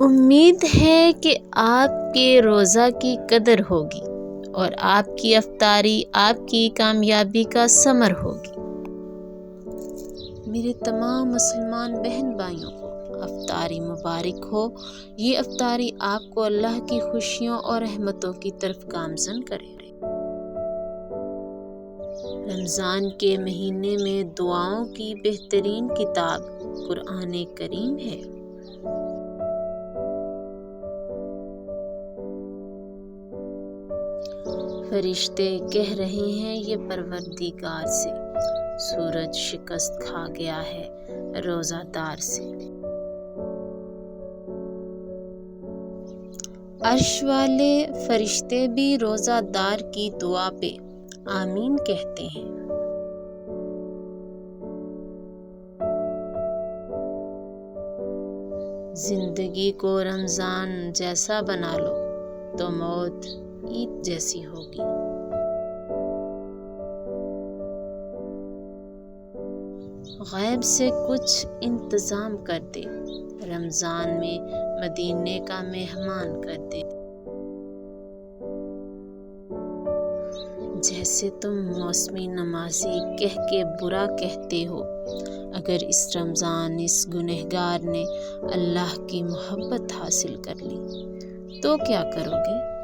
امید ہے کہ آپ کے روزہ کی قدر ہوگی اور آپ کی افطاری آپ کی کامیابی کا ثمر ہوگی۔ میرے تمام مسلمان بہن بھائیوں کو افطاری مبارک ہو۔ یہ افطاری آپ کو اللہ کی خوشیوں اور رحمتوں کی طرف گامزن کرے۔ رمضان کے مہینے میں دعاؤں کی بہترین کتاب قرآن کریم ہے۔ فرشتے کہہ رہے ہیں یہ پروردگار سے، سورج شکست کھا گیا ہے روزہ دار سے۔ عرش والے فرشتے بھی روزہ دار کی دعا پہ آمین کہتے ہیں۔ زندگی کو رمضان جیسا بنا لو تو موت عید جیسی ہوگی۔ غیب سے کچھ انتظام کر دے، رمضان میں مدینے کا مہمان کر دے۔ جیسے تم موسمی نمازی کہہ کے برا کہتے ہو، اگر اس رمضان اس گنہگار نے اللہ کی محبت حاصل کر لی تو کیا کرو گے؟